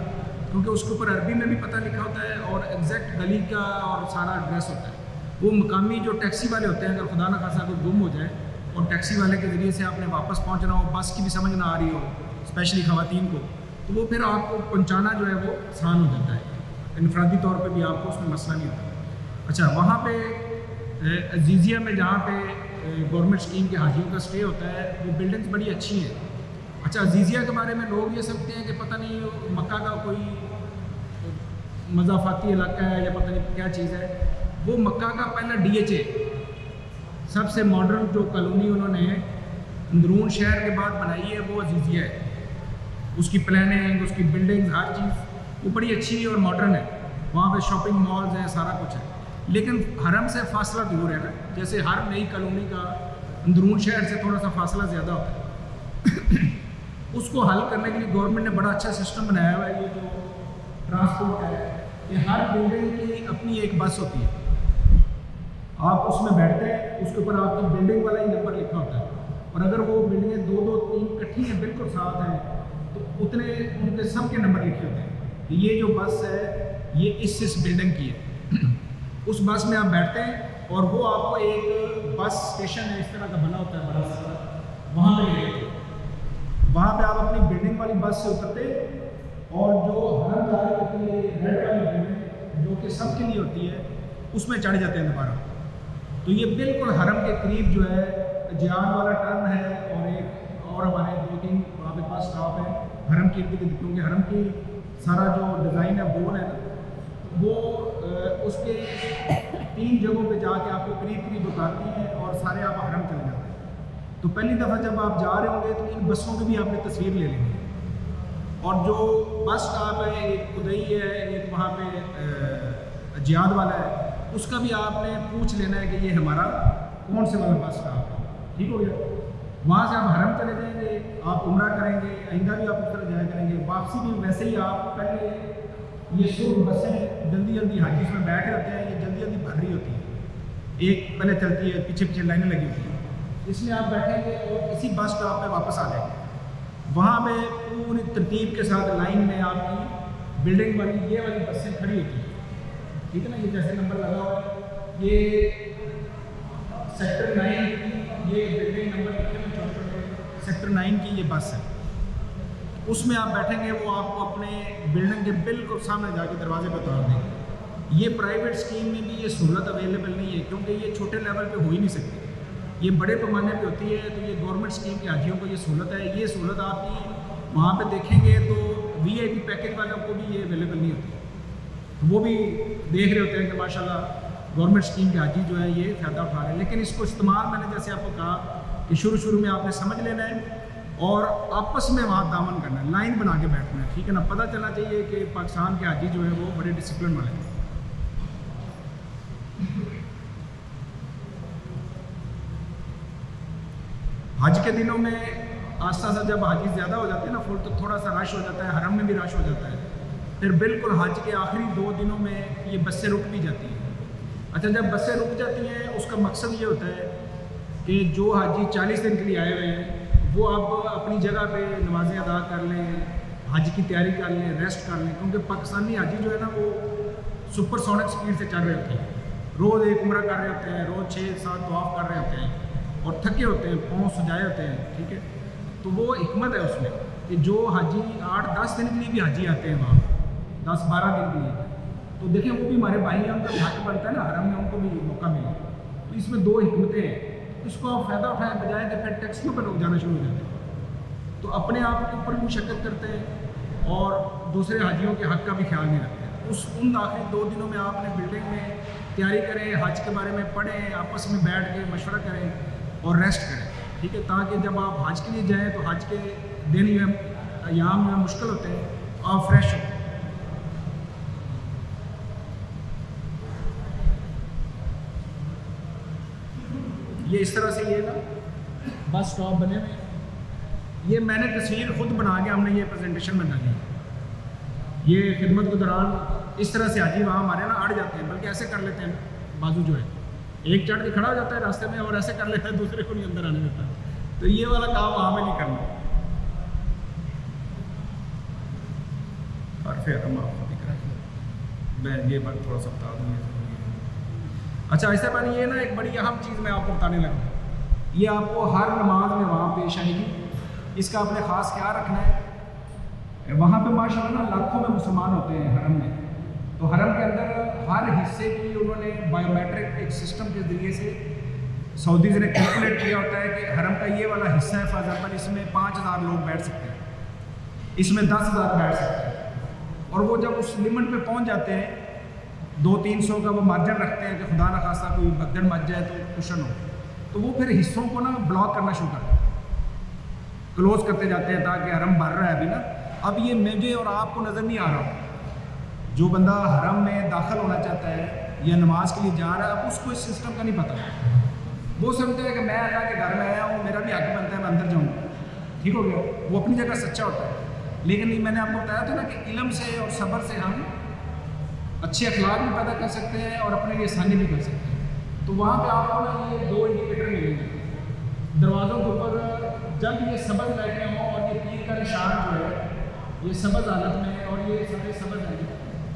क्योंकि उसके ऊपर अरबी में भी पता लिखा होता है और एग्जैक्ट गली का और सारा एड्रेस होता है। वो मकामी जो टैक्सी वाले होते हैं, अगर खुदा न खासा कोई गुम हो जाए और टैक्सी वाले के ज़रिए से आपने वापस पहुंचना हो, बस की भी समझ ना आ रही हो, स्पेशली ख़वातीन को, तो वो फिर आपको पहुंचाना जो है वो आसान हो जाता है। इनफरादी तौर पे भी आपको उसमें मसला नहीं होता। अच्छा, वहाँ पे अजीज़िया में जहाँ पे गवर्नमेंट स्कीम के हाजियों का स्टे होता है, वो बिल्डिंग्स बड़ी अच्छी हैं। अच्छा, अजीज़िया के बारे में लोग ये समझते हैं कि पता नहीं मक्का का कोई मज़ाफ़ाती इलाका है या पता नहीं क्या चीज़ है। वो मक्का का पहला DHA, सबसे मॉडर्न जो कॉलोनी उन्होंने अंदरून शहर के बाद बनाई है, वो अजीज़िया है। उसकी प्लानिंग, उसकी बिल्डिंग्स, हर चीज़ वो बड़ी अच्छी और मॉडर्न है। वहाँ पे शॉपिंग मॉल्स हैं, सारा कुछ है। लेकिन हरम से फासला दूर है ना, जैसे हर नई कॉलोनी का अंदरून शहर से थोड़ा सा फासला ज़्यादा होता है। उसको हल करने के लिए गवर्नमेंट ने बड़ा अच्छा सिस्टम बनाया हुआ है। ये जो ट्रांसपोर्ट है, ये हर बिल्डिंग की अपनी एक बस होती है। आप उसमें बैठते हैं, उसके ऊपर आपकी बिल्डिंग वाला ही नंबर लिखा होता है, और अगर वो बिल्डिंगें 2-2, 3 इकट्ठी हैं, बिल्कुल साथ हैं, तो उतने उनके सब के नंबर लिखे होते हैं कि ये जो बस है ये इस बिल्डिंग की है। उस बस में आप बैठते हैं और वो आपको एक बस स्टेशन है, इस तरह का बना होता है बड़ा सा, वहाँ पे ले जाते हैं। वहाँ पे आप अपनी बिल्डिंग वाली बस से उतरते और जो हरम जा रही होती है रेड वाली बिल्डिंग जो कि सबके लिए होती है, उसमें चढ़ जाते हैं दोबारा। तो ये बिल्कुल हरम के करीब जो है जियाद वाला टर्न है, और एक और हमारे 2-3 वहाँ पे पास स्टॉप है हरम के इर्द गिर्द, क्योंकि हरम की सारा जो डिज़ाइन है बोल है ना, वो उसके 3 जगहों पे जाके आपको करीब उतारती है और सारे आप हरम चले जाते हैं। तो पहली दफ़ा जब आप जा रहे होंगे तो इन बसों की भी आपने तस्वीर ले लेंगे, और जो बस स्टॉप है, एक खुदई है, एक वहाँ पे जियाद वाला है, उसका भी आपने पूछ लेना है कि ये हमारा कौन से वाला बस स्टॉप है। ठीक हो गया। वहाँ से आप हरम चले जाएंगे, आप उम्रा करेंगे, आइंदा भी आप उस तरह जाया करेंगे, वापसी भी वैसे ही। आप पहले ये शुरू बसें जल्दी हाजी में बैठ रहते हैं, ये जल्दी भर रही होती है, एक पहले चलती है, पीछे लाइनें लगी होती हैं, इसलिए आप बैठेंगे और इसी बस स्टॉप पे वापस आ जाएंगे। वहाँ पे पूरी तरतीब के साथ लाइन में आपकी बिल्डिंग वाली ये वाली बसें खड़ी होती हैं, ठीक है ना। ये जैसे नंबर लगा हुआ है, ये सेक्टर 9 की ये बिल्डिंग नंबर लिखे हुए छोटे-छोटे, सेक्टर 9 की ये बस है। उसमें आप बैठेंगे, वो आपको अपने बिल्डिंग के बिल्कुल सामने जाके दरवाजे पर उतार देंगे। ये प्राइवेट स्कीम में भी ये सहूलत अवेलेबल नहीं है, क्योंकि ये छोटे लेवल पे हो ही नहीं सकती, ये बड़े पैमाने पे होती है। तो ये गवर्नमेंट स्कीम के हाजियों को ये सहूलत है। ये सहूलत आपकी वहाँ पे देखेंगे तो VIP पैकेज वालों को भी ये अवेलेबल नहीं होती, वो भी देख रहे होते हैं कि माशाल्लाह गवर्नमेंट स्कीम के हाजी जो है ये फ़ायदा उठा रहे हैं। लेकिन इसको इस्तेमाल, मैंने जैसे आपको कहा कि शुरू में आपने समझ लेना है और आपस में वहाँ तामन करना है, लाइन बना के बैठना है, ठीक है ना। पता चलना चाहिए कि पाकिस्तान के हाजी जो है वो बड़े डिसिप्लिन वाले हैं। हज के दिनों में आस्ता आस्ता जब हाजी ज़्यादा हो जाते हैं ना फुल, तो थोड़ा सा रश हो जाता है, हरम में भी रश हो जाता है। फिर बिल्कुल हज के आखिरी 2 दिनों में ये बसें रुक भी जाती हैं। अच्छा, जब बसें रुक जाती हैं उसका मकसद ये होता है कि जो हाजी 40 दिन के लिए आए हुए हैं वो अब अपनी जगह पे नमाज़ें अदा कर लें, हज की तैयारी कर लें, रेस्ट कर लें, क्योंकि पाकिस्तानी हाजी जो है ना वो सुपरसोनिक स्पीड से चल रहे होते हैं, रोज़ एक उम्रा कर रहे होते हैं, रोज़ 6-7 तवाफ़ कर रहे होते हैं और थके होते हैं, पाँव सजाए होते हैं, ठीक है। तो वो हिकमत है उसमें कि जो हाजी 8-10 दिन के लिए भी हाजी आते हैं वहाँ 10-12 दिन के लिए, तो देखें वो भी हमारे भाई हैं, उनका हक बनता है ना हरम में उनको भी मौका मिले। तो इसमें 2 हिकमतें हैं, इसको आप फ़ायदा उठाएं बजाय कि फिर टैक्सियों पर लोग जाना शुरू हो जाते हैं, तो अपने आप के ऊपर भी मुशक्कत करते हैं और दूसरे हाजियों के हक का भी ख्याल नहीं रखते। उन आखिरी 2 दिनों में आपने बिल्डिंग में तैयारी करें, हज के बारे में पढ़ें, आपस में बैठ के मशवरा करें और रेस्ट करें, ठीक है, ताकि जब आप हज के लिए जाएँ तो हज के दिन या अयाम में मुश्किल होते हैं, आप फ्रेश हो। ये इस तरह से ये ना बस स्टॉप बने हुए, ये मैंने तस्वीर खुद बना के हमने ये प्रेजेंटेशन में डाली है। ये खिदमत के दौरान इस तरह से हाजी वहाँ हमारे ना अड़ जाते हैं, बल्कि ऐसे कर लेते हैं, बाजू जो है एक चढ़ के खड़ा हो जाता है रास्ते में और ऐसे कर लेता है, दूसरे को नहीं अंदर आने देता। तो ये वाला काम वहाँ में नहीं करना। और सकाफ़ हरम आपको दिख रहा है, मैं ये बात थोड़ा सा बता दूँ। अच्छा ऐसे बनी ये ना एक बड़ी अहम चीज़ मैं आपको बताने लगा, ये आपको हर नमाज में वहाँ पेश आएगी, इसका आपने ख़ास ख्याल रखना है। वहाँ पे माशाअल्लाह ना लाखों में मुसलमान होते हैं हरम में, तो हरम के अंदर हर हिस्से की उन्होंने बायोमेट्रिक एक सिस्टम के ज़रिए से सऊदीज़ ने कैलकुलेट किया होता है कि हरम का ये वाला हिस्सा है फॉर एग्जाम्पल, इसमें 5000 लोग बैठ सकते हैं, इसमें 10,000 बैठ सकते हैं, और वो जब उस लिमिट पे पहुंच जाते हैं 200-300 का वो मार्जिन रखते हैं कि खुदा न खासा कोई भगदड़ मच जाए तो कुशन हो, तो वो फिर हिस्सों को ना ब्लॉक करना शुरू करते हैं, क्लोज करते जाते हैं ताकि हरम भर रहा है अभी ना। अब ये मुझे और आपको नज़र नहीं आ रहा, जो बंदा हरम में दाखिल होना चाहता है या नमाज के लिए जा रहा है, अब उसको इस सिस्टम का नहीं पता, वो समझता है कि मैं अल्लाह के घर में आया हूँ, मेरा भी हक बनता है मैं अंदर जाऊँगा, ठीक हो गया, वो अपनी जगह सच्चा होता है। लेकिन मैंने आपको बताया था ना कि इल्म से और सब्र से हम अच्छे अखलाक भी पैदा कर सकते हैं और अपने लिए आसानी भी कर सकते हैं। तो वहाँ पे आपको ना ये 2 इंडिकेटर मिलेंगे दरवाज़ों के ऊपर, जब ये सब्ज़ लाइटें हों और ये तीर का निशान जो है ये सब्ज़ हालत में है और ये सारे सब्ज़ हैं,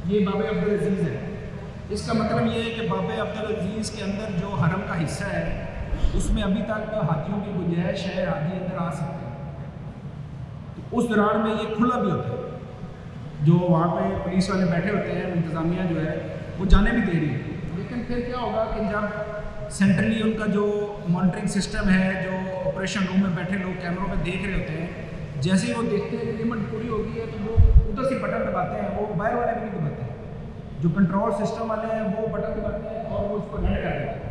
ये बाबे अब्दुल अजीज़ है। इसका मतलब ये है कि बाबे अब्दुल अजीज़ के अंदर जो हरम का हिस्सा है उसमें अभी तक हाथियों की गुंजाइश है, हाथी अंदर आ सकते हैं, तो उस दौरान में ये खुला भी होता है, जो वहाँ पे पुलिस वाले बैठे होते हैं, इंतज़ामिया जो है वो जाने भी दे रही है। लेकिन फिर क्या होगा कि जब सेंट्रली उनका जो मॉनिटरिंग सिस्टम है, जो ऑपरेशन रूम में बैठे लोग कैमरों में देख रहे होते हैं, जैसे ही वो देखते हैं कि लिमिट पूरी हो गई है तो वो उधर से बटन दबाते हैं, वो बाहर वाले भी नहीं दबाते हैं, जो कंट्रोल सिस्टम वाले हैं वो बटन दबाते हैं और वो उसको रेड कर देते हैं।